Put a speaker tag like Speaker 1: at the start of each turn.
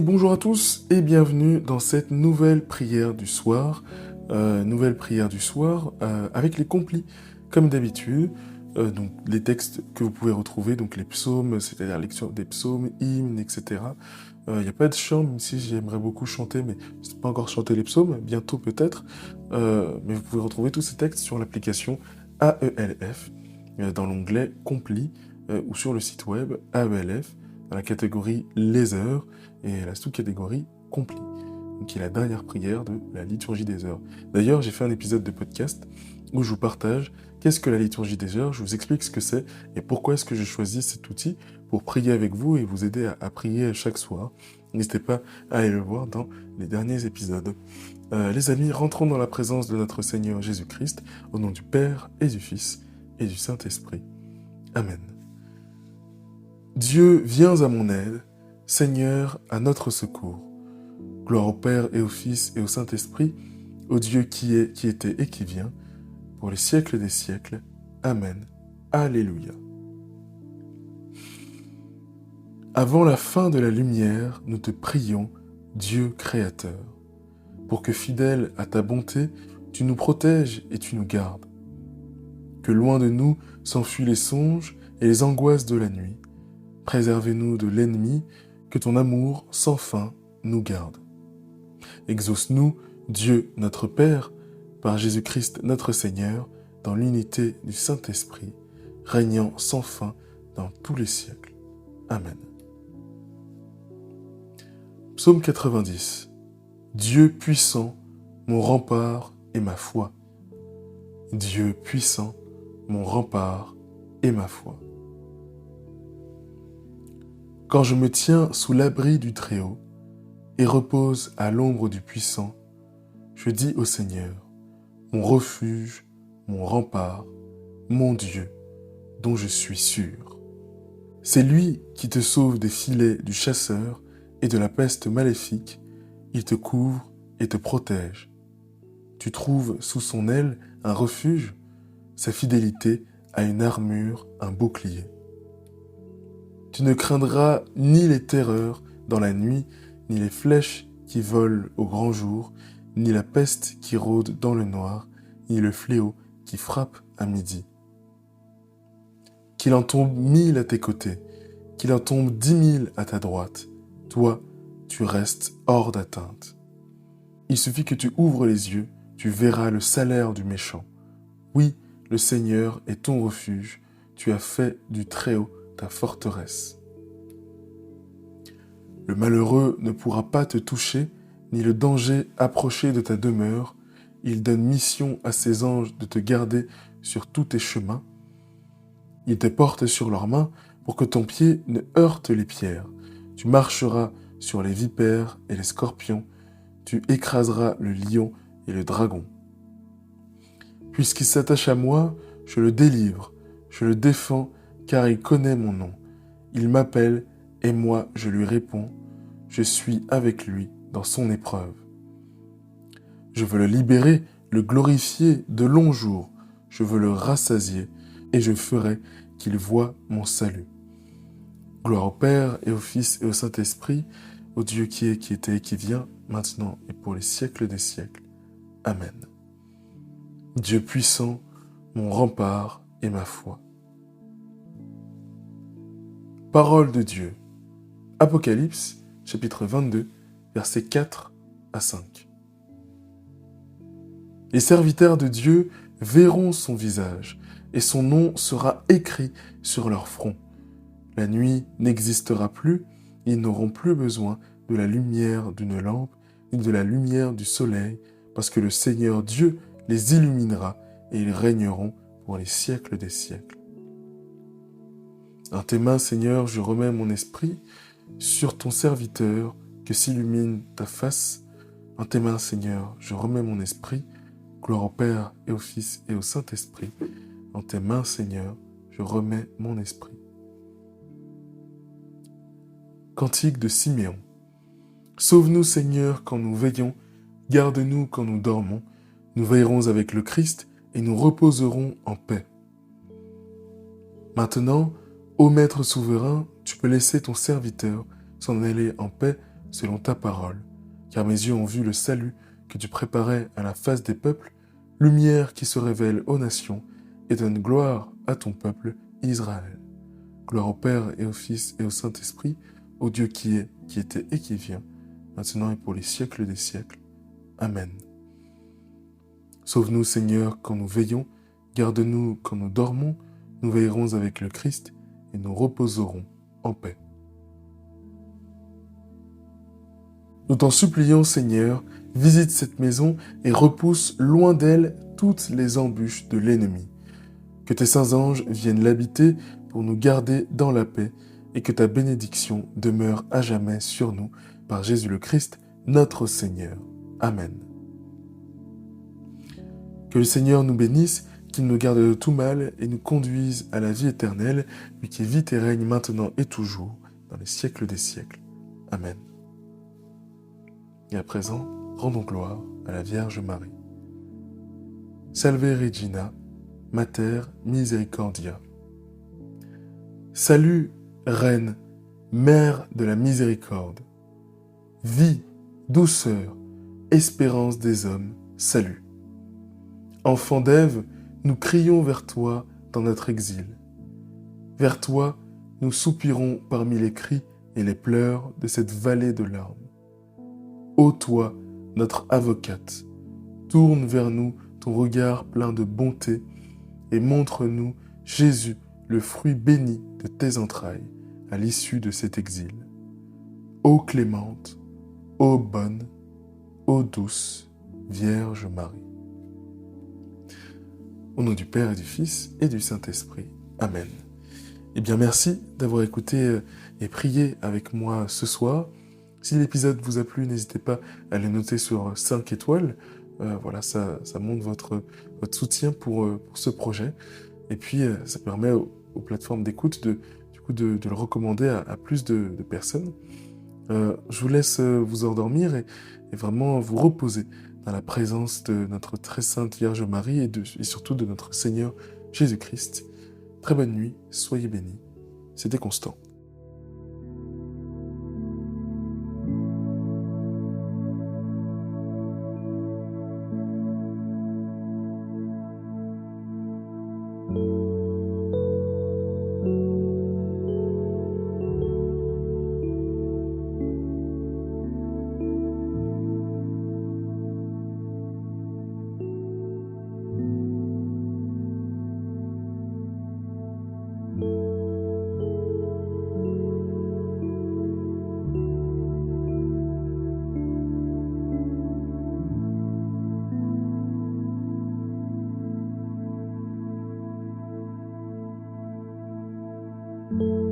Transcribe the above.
Speaker 1: Bonjour à tous et bienvenue dans cette nouvelle prière du soir. Avec les complis, comme d'habitude. Donc les textes que vous pouvez retrouver, donc les psaumes, c'est-à-dire lecture des psaumes, hymnes, etc. Il n'y a pas de chant, même si j'aimerais beaucoup chanter, mais je ne sais pas encore chanter les psaumes, bientôt peut-être. Mais vous pouvez retrouver tous ces textes sur l'application AELF, dans l'onglet Complis, ou sur le site web AELF, dans la catégorie Les Heures, et la sous-catégorie Complis, qui est la dernière prière de la liturgie des heures. D'ailleurs, j'ai fait un épisode de podcast où je vous partage qu'est-ce que la liturgie des heures, je vous explique ce que c'est et pourquoi est-ce que j'ai choisi cet outil pour prier avec vous et vous aider à prier chaque soir. N'hésitez pas à aller le voir dans les derniers épisodes. Les amis, rentrons dans la présence de notre Seigneur Jésus-Christ, au nom du Père et du Fils et du Saint-Esprit. Amen. Dieu, viens à mon aide, Seigneur, à notre secours. Gloire au Père et au Fils et au Saint-Esprit, au Dieu qui est, qui était et qui vient, pour les siècles des siècles. Amen. Alléluia. Avant la fin de la lumière, nous te prions, Dieu créateur, pour que fidèle à ta bonté, tu nous protèges et tu nous gardes. Que loin de nous s'enfuient les songes et les angoisses de la nuit. Préservez-nous de l'ennemi, que ton amour sans fin nous garde. Exauce-nous, Dieu notre Père, par Jésus-Christ notre Seigneur, dans l'unité du Saint-Esprit, régnant sans fin dans tous les siècles. Amen. Psaume 90. Dieu puissant, mon rempart et ma foi. Dieu puissant, mon rempart et ma foi. Quand je me tiens sous l'abri du Très-Haut et repose à l'ombre du Puissant, je dis au Seigneur, mon refuge, mon rempart, mon Dieu, dont je suis sûr. C'est lui qui te sauve des filets du chasseur et de la peste maléfique, il te couvre et te protège. Tu trouves sous son aile un refuge, sa fidélité a une armure, un bouclier. Tu ne craindras ni les terreurs dans la nuit, ni les flèches qui volent au grand jour, ni la peste qui rôde dans le noir, ni le fléau qui frappe à midi. Qu'il en tombe 1000 à tes côtés, qu'il en tombe 10 000 à ta droite, toi, tu restes hors d'atteinte. Il suffit que tu ouvres les yeux, tu verras le salaire du méchant. Oui, le Seigneur est ton refuge, tu as fait du Très-Haut ta forteresse. Le malheureux ne pourra pas te toucher, ni le danger approcher de ta demeure. Il donne mission à ses anges de te garder sur tous tes chemins. Ils te portent sur leurs mains pour que ton pied ne heurte les pierres. Tu marcheras sur les vipères et les scorpions. Tu écraseras le lion et le dragon. Puisqu'il s'attache à moi, je le délivre, je le défends, car il connaît mon nom. Il m'appelle, et moi je lui réponds. Je suis avec lui dans son épreuve. Je veux le libérer, le glorifier de longs jours. Je veux le rassasier, et je ferai qu'il voie mon salut. Gloire au Père, et au Fils, et au Saint-Esprit, au Dieu qui est, qui était, et qui vient, maintenant et pour les siècles des siècles. Amen. Dieu puissant, mon rempart et ma foi. Parole de Dieu. Apocalypse, chapitre 22, versets 4 à 5. Les serviteurs de Dieu verront son visage, et son nom sera écrit sur leur front. La nuit n'existera plus, ils n'auront plus besoin de la lumière d'une lampe, ni de la lumière du soleil, parce que le Seigneur Dieu les illuminera, et ils régneront pour les siècles des siècles. En tes mains, Seigneur, je remets mon esprit, sur ton serviteur, que s'illumine ta face. En tes mains, Seigneur, je remets mon esprit. Gloire au Père et au Fils et au Saint-Esprit. En tes mains, Seigneur, je remets mon esprit. Cantique de Siméon. Sauve-nous, Seigneur, quand nous veillons, garde-nous quand nous dormons. Nous veillerons avec le Christ et nous reposerons en paix. Maintenant, ô Maître souverain, tu peux laisser ton serviteur s'en aller en paix selon ta parole, car mes yeux ont vu le salut que tu préparais à la face des peuples, lumière qui se révèle aux nations et donne gloire à ton peuple Israël. Gloire au Père et au Fils et au Saint-Esprit, au Dieu qui est, qui était et qui vient, maintenant et pour les siècles des siècles. Amen. Sauve-nous, Seigneur, quand nous veillons, garde-nous quand nous dormons, nous veillerons avec le Christ et nous reposerons en paix. Nous t'en supplions, Seigneur, visite cette maison et repousse loin d'elle toutes les embûches de l'ennemi. Que tes saints anges viennent l'habiter pour nous garder dans la paix et que ta bénédiction demeure à jamais sur nous par Jésus le Christ, notre Seigneur. Amen. Que le Seigneur nous bénisse, qu'il nous garde de tout mal et nous conduise à la vie éternelle, lui qui vit et règne maintenant et toujours, dans les siècles des siècles. Amen. Et à présent, rendons gloire à la Vierge Marie. Salve Regina, Mater Misericordia. Salut, Reine, Mère de la miséricorde. Vie, douceur, espérance des hommes, salut. Enfant d'Ève, nous crions vers toi dans notre exil. Vers toi, nous soupirons parmi les cris et les pleurs de cette vallée de larmes. Ô toi, notre avocate, tourne vers nous ton regard plein de bonté et montre-nous Jésus, le fruit béni de tes entrailles, à l'issue de cet exil. Ô clémente, ô bonne, ô douce Vierge Marie. Au nom du Père et du Fils et du Saint-Esprit. Amen. Eh bien, merci d'avoir écouté et prié avec moi ce soir. Si l'épisode vous a plu, n'hésitez pas à le noter sur 5 étoiles. Voilà, ça montre votre soutien pour ce projet. Et puis, ça permet aux plateformes d'écoute de le recommander à plus de personnes. Je vous laisse vous endormir et vraiment vous reposer dans la présence de notre très sainte Vierge Marie et surtout de notre Seigneur Jésus-Christ. Très bonne nuit, soyez bénis. C'était Constant. Thank you.